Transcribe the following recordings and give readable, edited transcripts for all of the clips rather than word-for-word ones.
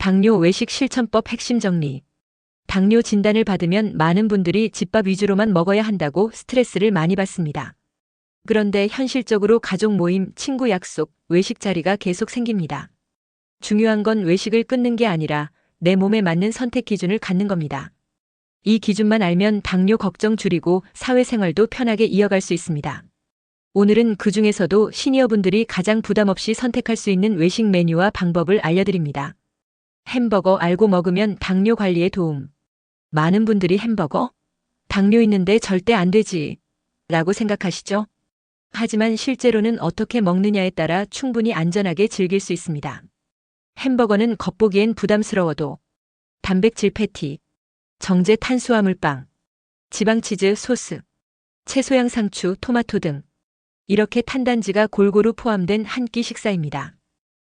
당뇨 외식 실천법 핵심 정리. 당뇨 진단을 받으면 많은 분들이 집밥 위주로만 먹어야 한다고 스트레스를 많이 받습니다. 그런데 현실적으로 가족 모임, 친구 약속, 외식 자리가 계속 생깁니다. 중요한 건 외식을 끊는 게 아니라 내 몸에 맞는 선택 기준을 갖는 겁니다. 이 기준만 알면 당뇨 걱정 줄이고 사회생활도 편하게 이어갈 수 있습니다. 오늘은 그 중에서도 시니어분들이 가장 부담 없이 선택할 수 있는 외식 메뉴와 방법을 알려드립니다. 햄버거 알고 먹으면 당뇨 관리에 도움. 많은 분들이 햄버거? 당뇨 있는데 절대 안 되지. 라고 생각하시죠? 하지만 실제로는 어떻게 먹느냐에 따라 충분히 안전하게 즐길 수 있습니다. 햄버거는 겉보기엔 부담스러워도 단백질 패티, 정제 탄수화물 빵, 지방치즈 소스, 채소향 상추, 토마토 등 이렇게 탄단지가 골고루 포함된 한 끼 식사입니다.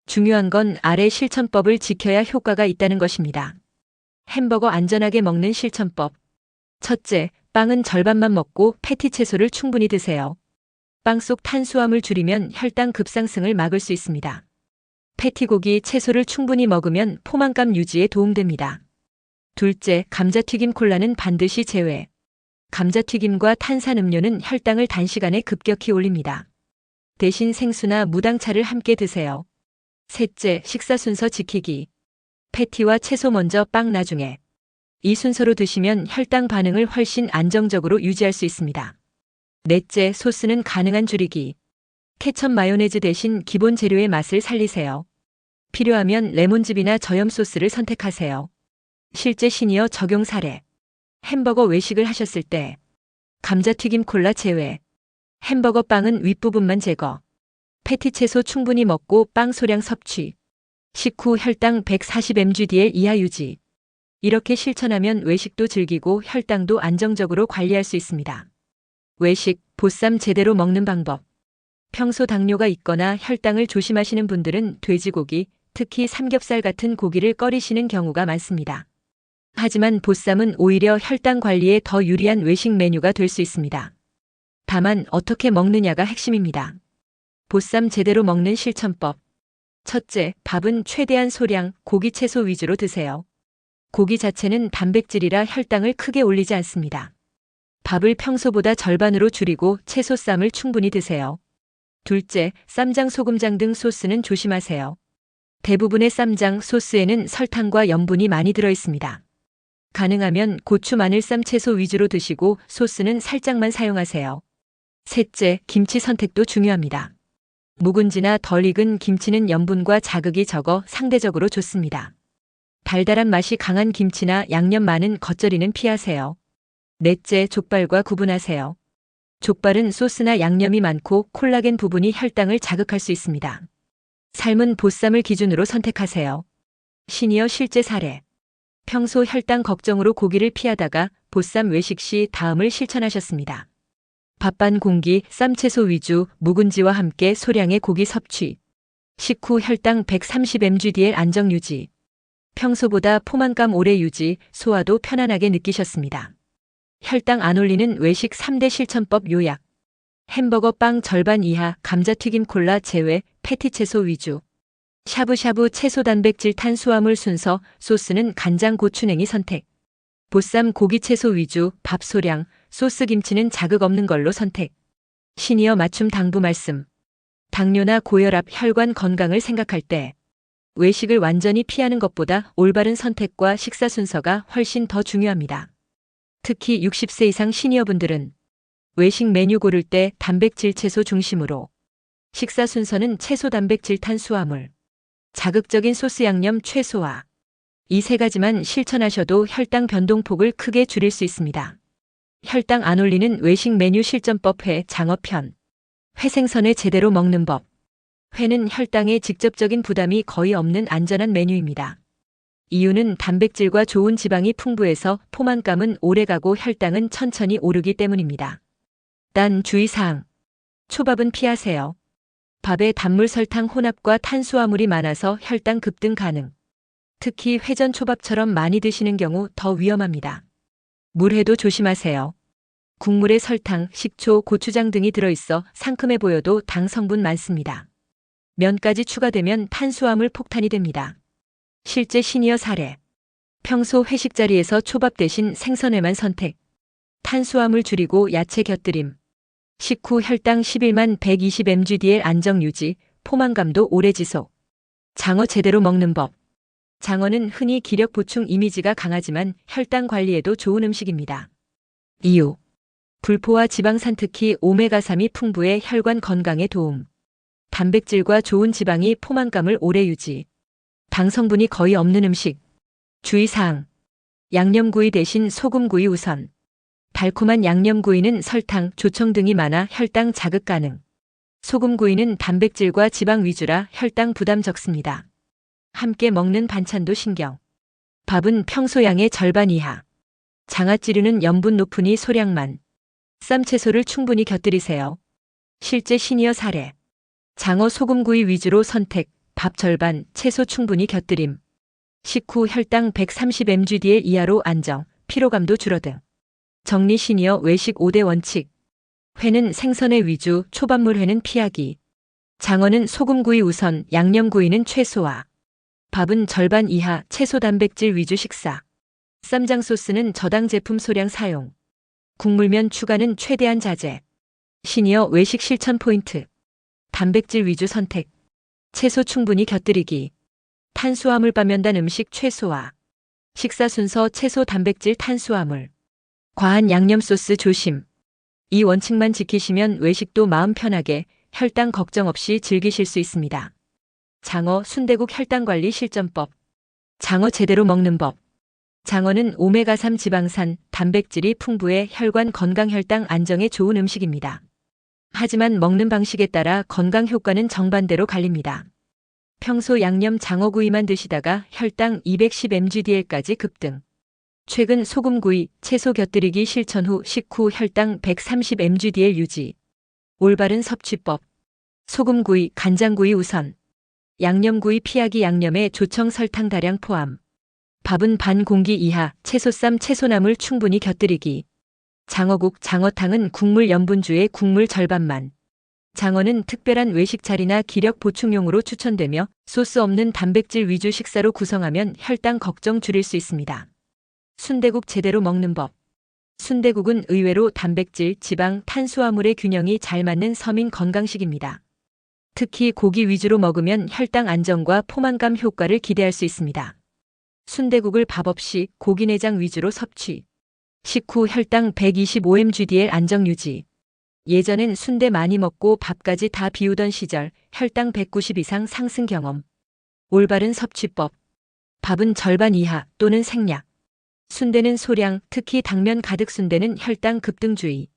중요한 건 아래 실천법을 지켜야 효과가 있다는 것입니다. 햄버거 안전하게 먹는 실천법. 첫째, 빵은 절반만 먹고 패티 채소를 충분히 드세요. 빵 속 탄수화물 줄이면 혈당 급상승을 막을 수 있습니다. 패티 고기, 채소를 충분히 먹으면 포만감 유지에 도움됩니다. 둘째, 감자튀김 콜라는 반드시 제외. 감자튀김과 탄산음료는 혈당을 단시간에 급격히 올립니다. 대신 생수나 무당차를 함께 드세요. 셋째, 식사 순서 지키기. 패티와 채소 먼저, 빵 나중에. 이 순서로 드시면 혈당 반응을 훨씬 안정적으로 유지할 수 있습니다. 넷째, 소스는 가능한 줄이기. 케첩 마요네즈 대신 기본 재료의 맛을 살리세요. 필요하면 레몬즙이나 저염 소스를 선택하세요. 실제 시니어 적용 사례. 햄버거 외식을 하셨을 때 감자튀김 콜라 제외. 햄버거 빵은 윗부분만 제거. 패티 채소 충분히 먹고 빵 소량 섭취. 식후 혈당 140mg/dl 이하 유지. 이렇게 실천하면 외식도 즐기고 혈당도 안정적으로 관리할 수 있습니다. 외식, 보쌈 제대로 먹는 방법. 평소 당뇨가 있거나 혈당을 조심하시는 분들은 돼지고기, 특히 삼겹살 같은 고기를 꺼리시는 경우가 많습니다. 하지만 보쌈은 오히려 혈당 관리에 더 유리한 외식 메뉴가 될 수 있습니다. 다만 어떻게 먹느냐가 핵심입니다. 보쌈 제대로 먹는 실천법. 첫째, 밥은 최대한 소량, 고기 채소 위주로 드세요. 고기 자체는 단백질이라 혈당을 크게 올리지 않습니다. 밥을 평소보다 절반으로 줄이고 채소 쌈을 충분히 드세요. 둘째, 쌈장, 소금장 등 소스는 조심하세요. 대부분의 쌈장, 소스에는 설탕과 염분이 많이 들어 있습니다. 가능하면 고추, 마늘, 쌈, 채소 위주로 드시고 소스는 살짝만 사용하세요. 셋째, 김치 선택도 중요합니다. 묵은지나 덜 익은 김치는 염분과 자극이 적어 상대적으로 좋습니다. 달달한 맛이 강한 김치나 양념 많은 겉절이는 피하세요. 넷째, 족발과 구분하세요. 족발은 소스나 양념이 많고 콜라겐 부분이 혈당을 자극할 수 있습니다. 삶은 보쌈을 기준으로 선택하세요. 시니어 실제 사례. 평소 혈당 걱정으로 고기를 피하다가 보쌈 외식 시 다음을 실천하셨습니다. 밥반 공기, 쌈 채소 위주, 묵은지와 함께 소량의 고기 섭취. 식후 혈당 130mg/dl 안정 유지. 평소보다 포만감 오래 유지, 소화도 편안하게 느끼셨습니다. 혈당 안 올리는 외식 3대 실천법 요약. 햄버거 빵 절반 이하, 감자튀김 콜라 제외, 패티 채소 위주. 샤브샤브 채소 단백질 탄수화물 순서, 소스는 간장 고추냉이 선택. 보쌈 고기 채소 위주, 밥 소량, 소스 김치는 자극 없는 걸로 선택. 시니어 맞춤 당부 말씀. 당뇨나 고혈압, 혈관 건강을 생각할 때 외식을 완전히 피하는 것보다 올바른 선택과 식사 순서가 훨씬 더 중요합니다. 특히 60세 이상 시니어분들은 외식 메뉴 고를 때 단백질 채소 중심으로, 식사 순서는 채소 단백질 탄수화물, 자극적인 소스 양념 최소화. 이 세 가지만 실천하셔도 혈당 변동폭을 크게 줄일 수 있습니다. 혈당 안 올리는 외식 메뉴 실전법 회 장어편. 회생선을 제대로 먹는 법. 회는 혈당에 직접적인 부담이 거의 없는 안전한 메뉴입니다. 이유는 단백질과 좋은 지방이 풍부해서 포만감은 오래가고 혈당은 천천히 오르기 때문입니다. 단 주의사항. 초밥은 피하세요. 밥에 단물 설탕 혼합과 탄수화물이 많아서 혈당 급등 가능. 특히 회전 초밥처럼 많이 드시는 경우 더 위험합니다. 물회도 조심하세요. 국물에 설탕, 식초, 고추장 등이 들어있어 상큼해 보여도 당 성분 많습니다. 면까지 추가되면 탄수화물 폭탄이 됩니다. 실제 시니어 사례. 평소 회식 자리에서 초밥 대신 생선회만 선택. 탄수화물 줄이고 야채 곁들임. 식후 혈당 11만 120mgdl 안정 유지, 포만감도 오래 지속. 장어 제대로 먹는 법. 장어는 흔히 기력 보충 이미지가 강하지만 혈당 관리에도 좋은 음식입니다. 이유. 불포화 지방산 특히 오메가3이 풍부해 혈관 건강에 도움. 단백질과 좋은 지방이 포만감을 오래 유지. 당 성분이 거의 없는 음식. 주의사항. 양념구이 대신 소금구이 우선. 달콤한 양념구이는 설탕, 조청 등이 많아 혈당 자극 가능. 소금구이는 단백질과 지방 위주라 혈당 부담 적습니다. 함께 먹는 반찬도 신경. 밥은 평소 양의 절반 이하. 장아찌류는 염분 높으니 소량만. 쌈채소를 충분히 곁들이세요. 실제 시니어 사례. 장어 소금구이 위주로 선택, 밥 절반, 채소 충분히 곁들임. 식후 혈당 130mgdl 이하로 안정, 피로감도 줄어등. 정리 시니어 외식 5대 원칙. 회는 생선회 위주, 초밥물 회는 피하기. 장어는 소금구이 우선, 양념구이는 최소화. 밥은 절반 이하, 채소 단백질 위주 식사. 쌈장 소스는 저당 제품 소량 사용. 국물면 추가는 최대한 자제. 시니어 외식 실천 포인트. 단백질 위주 선택. 채소 충분히 곁들이기. 탄수화물 빠면단 음식 최소화. 식사 순서 채소 단백질 탄수화물. 과한 양념 소스 조심. 이 원칙만 지키시면 외식도 마음 편하게 혈당 걱정 없이 즐기실 수 있습니다. 장어 순대국 혈당 관리 실전법. 장어 제대로 먹는 법. 장어는 오메가3 지방산, 단백질이 풍부해 혈관 건강 혈당 안정에 좋은 음식입니다. 하지만 먹는 방식에 따라 건강 효과는 정반대로 갈립니다. 평소 양념 장어구이만 드시다가 혈당 210mgdl까지 급등. 최근 소금구이, 채소 곁들이기 실천 후 식후 혈당 130mgdl 유지. 올바른 섭취법. 소금구이, 간장구이 우선. 양념구이 피하기 양념에 조청 설탕 다량 포함. 밥은 반 공기 이하, 채소쌈 채소나물 충분히 곁들이기. 장어국, 장어탕은 국물 염분주의 국물 절반만. 장어는 특별한 외식 자리나 기력 보충용으로 추천되며 소스 없는 단백질 위주 식사로 구성하면 혈당 걱정 줄일 수 있습니다. 순대국 제대로 먹는 법. 순대국은 의외로 단백질, 지방, 탄수화물의 균형이 잘 맞는 서민 건강식입니다. 특히 고기 위주로 먹으면 혈당 안정과 포만감 효과를 기대할 수 있습니다. 순대국을 밥 없이 고기 내장 위주로 섭취. 식후 혈당 125mgdl 안정 유지. 예전엔 순대 많이 먹고 밥까지 다 비우던 시절 혈당 190 이상 상승 경험. 올바른 섭취법. 밥은 절반 이하 또는 생략. 순대는 소량, 특히 당면 가득 순대는 혈당 급등 주의.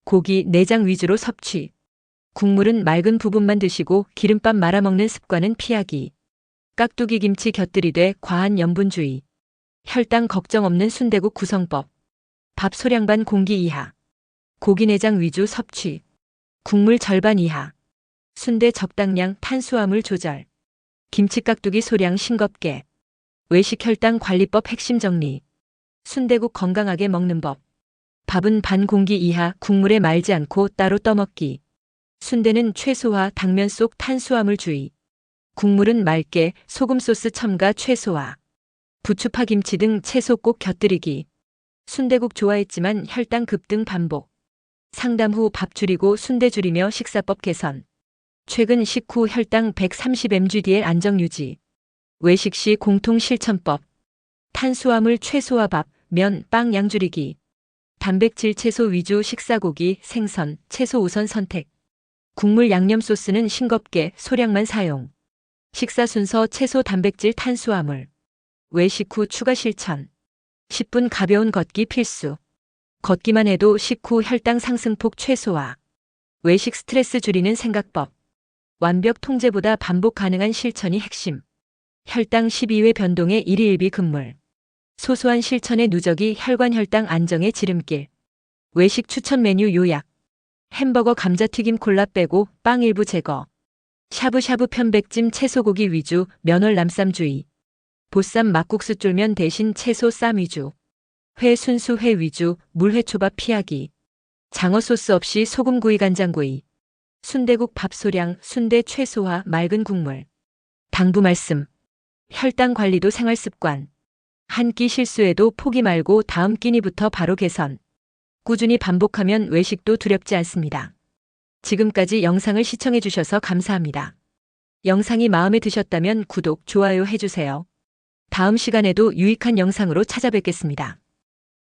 고기, 내장 위주로 섭취. 국물은 맑은 부분만 드시고 기름밥 말아먹는 습관은 피하기. 깍두기 김치 곁들이되 과한 염분주의. 혈당 걱정 없는 순대국 구성법. 밥 소량 반 공기 이하. 고기 내장 위주 섭취. 국물 절반 이하. 순대 적당량 탄수화물 조절. 김치 깍두기 소량 싱겁게. 외식 혈당 관리법 핵심 정리. 순대국 건강하게 먹는 법. 밥은 반 공기 이하 국물에 말지 않고 따로 떠먹기. 순대는 최소화 당면 속 탄수화물 주의. 국물은 맑게 소금 소스 첨가 최소화. 부추파 김치 등 채소 꼭 곁들이기. 순대국 좋아했지만 혈당 급등 반복. 상담 후 밥 줄이고 순대 줄이며 식사법 개선. 최근 식후 혈당 130mgdl 안정 유지. 외식 시 공통 실천법. 탄수화물 최소화 밥, 면, 빵 양 줄이기. 단백질 채소 위주 식사고기, 생선, 채소 우선 선택. 국물 양념 소스는 싱겁게 소량만 사용. 식사 순서 채소 단백질 탄수화물. 외식 후 추가 실천. 10분 가벼운 걷기 필수. 걷기만 해도 식후 혈당 상승폭 최소화. 외식 스트레스 줄이는 생각법. 완벽 통제보다 반복 가능한 실천이 핵심. 혈당 12회 변동의 1일 1비 금물. 소소한 실천의 누적이 혈관 혈당 안정의 지름길. 외식 추천 메뉴 요약. 햄버거 감자튀김 콜라 빼고 빵 일부 제거. 샤브샤브 편백찜 채소고기 위주 면월 남쌈 주의. 보쌈 막국수 쫄면 대신 채소 쌈 위주. 회 순수 회 위주 물회초밥 피하기. 장어 소스 없이 소금구이 간장구이. 순대국 밥 소량 순대 최소화 맑은 국물. 당부 말씀. 혈당 관리도 생활 습관. 한 끼 실수해도 포기 말고 다음 끼니부터 바로 개선. 꾸준히 반복하면 외식도 두렵지 않습니다. 지금까지 영상을 시청해 주셔서 감사합니다. 영상이 마음에 드셨다면 구독, 좋아요 해주세요. 다음 시간에도 유익한 영상으로 찾아뵙겠습니다.